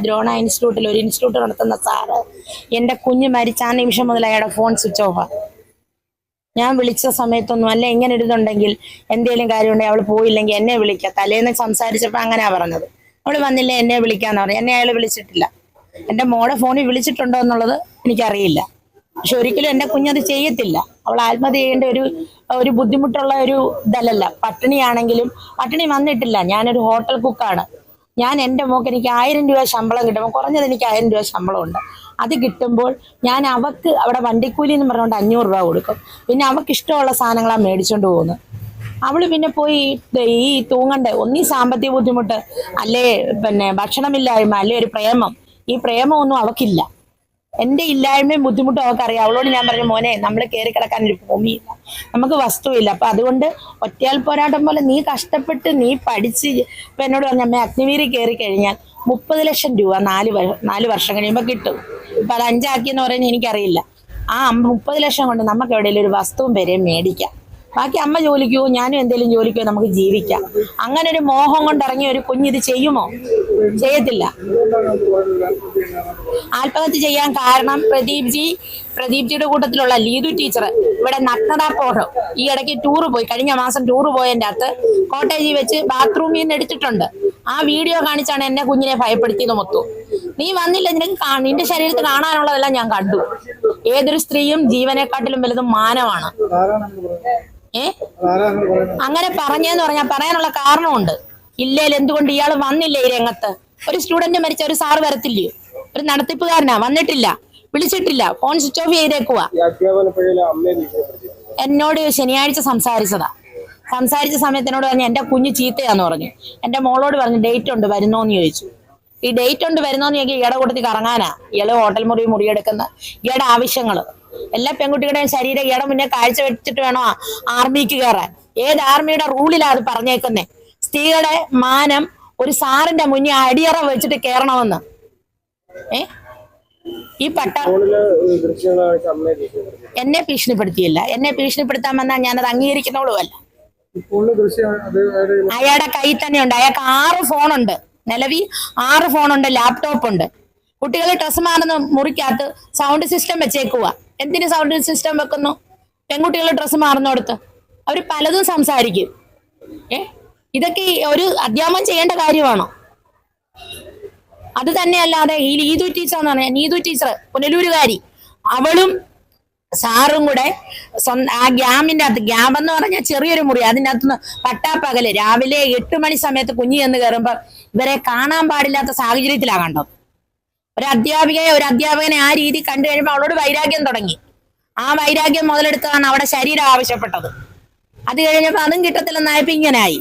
ദ്രോണ ഇൻസ്റ്റിറ്റ്യൂട്ടിൽ ഒരു ഇൻസ്റ്റിറ്റ്യൂട്ട് നടത്തുന്ന സാറ് എൻ്റെ കുഞ്ഞ് മരിച്ച ആ നിമിഷം മുതൽ അയാളുടെ ഫോൺ സ്വിച്ച് ഓഫാണ്. ഞാൻ വിളിച്ച സമയത്തൊന്നും അല്ല ഇങ്ങനെ ഇടുന്നുണ്ടെങ്കിൽ എന്തെങ്കിലും കാര്യമുണ്ടെങ്കിൽ അവൾ പോയില്ലെങ്കിൽ എന്നെ വിളിക്കുക. തലേന്ന് സംസാരിച്ചപ്പോൾ അങ്ങനെയാ പറഞ്ഞത്. അവൾ വന്നില്ല എന്നെ വിളിക്കാന്ന് പറഞ്ഞു. എന്നെ അയാൾ വിളിച്ചിട്ടില്ല. എൻ്റെ മോളെ ഫോണിൽ വിളിച്ചിട്ടുണ്ടോ എന്നുള്ളത് എനിക്കറിയില്ല. പക്ഷെ ഒരിക്കലും എൻ്റെ കുഞ്ഞത് ചെയ്യത്തില്ല. അവൾ ആത്മഹത്യ ചെയ്യേണ്ട ഒരു ബുദ്ധിമുട്ടുള്ള ഒരു ഇതല്ല. പട്ടിണിയാണെങ്കിലും പട്ടിണി വന്നിട്ടില്ല. ഞാനൊരു ഹോട്ടൽ കുക്കാണ്. ഞാൻ എൻ്റെ മോക്ക് എനിക്ക് 1000 രൂപ ശമ്പളം കിട്ടുമ്പോൾ കുറഞ്ഞത് എനിക്ക് 1000 രൂപ ശമ്പളമുണ്ട്. അത് കിട്ടുമ്പോൾ ഞാൻ അവക്ക് അവിടെ വണ്ടിക്കൂലി എന്ന് പറഞ്ഞുകൊണ്ട് 500 രൂപ കൊടുക്കും. പിന്നെ അവൾക്ക് ഇഷ്ടമുള്ള സാധനങ്ങളാണ് മേടിച്ചുകൊണ്ട് പോകുന്നത്. അവള് പിന്നെ പോയി ഈ തൂങ്ങണ്ടേ ഒന്നീ സാമ്പത്തിക ബുദ്ധിമുട്ട്, അല്ലേ പിന്നെ ഭക്ഷണമില്ലായ്മ, അല്ലേ ഒരു പ്രേമം. ഈ പ്രേമമൊന്നും അവക്കില്ല. എൻ്റെ ഇല്ലായ്മയും ബുദ്ധിമുട്ടും അവൾക്കറിയാം. അവളോട് ഞാൻ പറഞ്ഞു, മോനെ നമ്മൾ കയറി കിടക്കാൻ ഒരു ഭൂമിയില്ല, നമുക്ക് വസ്തുവില്ല. അപ്പൊ അതുകൊണ്ട് ഒറ്റയാൽ പോരാട്ടം പോലെ നീ കഷ്ടപ്പെട്ട് നീ പഠിച്ച് ഇപ്പൊ എന്നോട് പറഞ്ഞ അമ്മ അഗ്നിവീരി കയറി കഴിഞ്ഞാൽ 30 ലക്ഷം രൂപ 4 വർഷം കഴിയുമ്പോൾ കിട്ടും. ഇപ്പൊ അത് 5 ആക്കിയെന്ന് പറയുന്നത് എനിക്കറിയില്ല. ആ 30 ലക്ഷം കൊണ്ട് നമുക്ക് എവിടെയെങ്കിലും ഒരു വസ്തുവും വരെയും മേടിക്കാം. ബാക്കി അമ്മ ജോലിക്കോ ഞാനും എന്തെങ്കിലും ജോലിക്കോ നമുക്ക് ജീവിക്കാം. അങ്ങനെ ഒരു മോഹം കൊണ്ട് ഇറങ്ങിയ ഒരു കുഞ്ഞിത് ചെയ്യുമോ? ചെയ്യത്തില്ല. ആത്മഹത്യ ചെയ്യാൻ കാരണം പ്രദീപ്ജിയുടെ കൂട്ടത്തിലുള്ള ലീതു ടീച്ചർ ഇവിടെ നഗ്നതാ പോഷം ഈ ഇടയ്ക്ക് ടൂറ് പോയി, കഴിഞ്ഞ മാസം ടൂറ് പോയതിൻ്റെ അകത്ത് കോട്ടേജിൽ വെച്ച് ബാത്റൂമിൽ നിന്ന് എടുത്തിട്ടുണ്ട്. ആ വീഡിയോ കാണിച്ചാണ് എന്നെ കുഞ്ഞിനെ ഭയപ്പെടുത്തിയത് മൊത്തം. നീ വന്നില്ല, നിന്റെ ശരീരത്തിൽ കാണാനുള്ളതെല്ലാം ഞാൻ കണ്ടു. ഏതൊരു സ്ത്രീയും ജീവനെക്കാട്ടിലും വലുത് മാനമാണ്. അങ്ങനെ പറഞ്ഞെന്ന് പറഞ്ഞാൽ പറയാനുള്ള കാരണമുണ്ട്. ഇല്ലേൽ എന്തുകൊണ്ട് ഇയാൾ വന്നില്ല ഈ രംഗത്ത്? ഒരു സ്റ്റുഡന്റ് മരിച്ച ഒരു സാറ് വരത്തില്ലയോ? ഒരു നടത്തിപ്പുകാരനാ, വന്നിട്ടില്ല, വിളിച്ചിട്ടില്ല, ഫോൺ സ്വിച്ച് ഓഫ് ചെയ്തേക്കുവാ. എന്നോട് ശനിയാഴ്ച സംസാരിച്ച സമയത്ത് എന്നോട് പറഞ്ഞു എന്റെ കുഞ്ഞ് ചീത്തയാന്ന് പറഞ്ഞു. എന്റെ മോളോട് പറഞ്ഞു ഡേറ്റ് ഉണ്ട് വരുന്നോന്ന് ചോദിച്ചു. ഈ ഡേറ്റ് ഉണ്ട് വരുന്നോന്ന് ചോദിക്കുക ഇയാടെ കൂട്ടത്തിൽ കറങ്ങാനാ. ഇയാള് ഹോട്ടൽ മുറിയെടുക്കുന്ന ഇയാടെ ആവശ്യങ്ങള്. എല്ലാ പെൺകുട്ടികളുടെയും ശരീരം ഇയാടെ മുന്നേ കാഴ്ച വെച്ചിട്ട് വേണോ ആർമിക്ക് കയറാൻ. ഏത് ആർമിയുടെ റൂളിലാ അത് പറഞ്ഞേക്കുന്നേ? സ്ത്രീയുടെ മാനം ഒരു സാറിന്റെ മുന്നിൽ അടിയറ വെച്ചിട്ട് കയറണമെന്ന്. ഈ എന്നെ ഭീഷണിപ്പെടുത്തിയില്ല. എന്നെ ഭീഷണിപ്പെടുത്താൻ വന്നാൽ ഞാനത് അംഗീകരിക്കുന്നവളുമല്ല. അയാളുടെ കയ്യിൽ തന്നെ ഉണ്ട്. അയാൾക്ക് 6 ഫോണുണ്ട്. നിലവിൽ 6 ഫോണുണ്ട്, ലാപ്ടോപ്പ് ഉണ്ട്. കുട്ടികളെ ഡ്രസ് മാറുന്ന മുറിക്കകത്ത് സൗണ്ട് സിസ്റ്റം വെച്ചേക്കുക. എന്തിന് സൗണ്ട് സിസ്റ്റം വെക്കുന്നു? പെൺകുട്ടികൾ ഡ്രസ് മാറുന്നിടത്ത് അവർ പലതും സംസാരിക്കും. ഇതൊക്കെ ഒരു അധ്യാപനം ചെയ്യേണ്ട കാര്യമാണോ? അത് തന്നെയല്ലാതെ ഈ നീതു ടീച്ചർ എന്ന് പറഞ്ഞാൽ നീതു ടീച്ചർ പുനലൂരുകാരി, അവളും സാറും കൂടെ ആ ഗ്യാമിന്റെ അകത്ത്, ഗ്യാം എന്ന് പറഞ്ഞാൽ ചെറിയൊരു മുറി, അതിൻ്റെ അകത്തുനിന്ന് പട്ടാപ്പകല് രാവിലെ 8 മണി സമയത്ത് കുഞ്ഞ് എന്ന് കയറുമ്പോൾ ഇവരെ കാണാൻ പാടില്ലാത്ത സാഹചര്യത്തിലാണ് കണ്ടത്. ഒരു അധ്യാപകനെ ആ രീതി കണ്ടു കഴിയുമ്പോൾ അവളോട് വൈരാഗ്യം തുടങ്ങി. ആ വൈരാഗ്യം മുതലെടുത്താണ് അവിടെ ശരീരം ആവശ്യപ്പെട്ടത്. അത് കഴിഞ്ഞപ്പോൾ അതും കിട്ടത്തില്ലെന്നായപ്പോ ഇങ്ങനെ ആയി.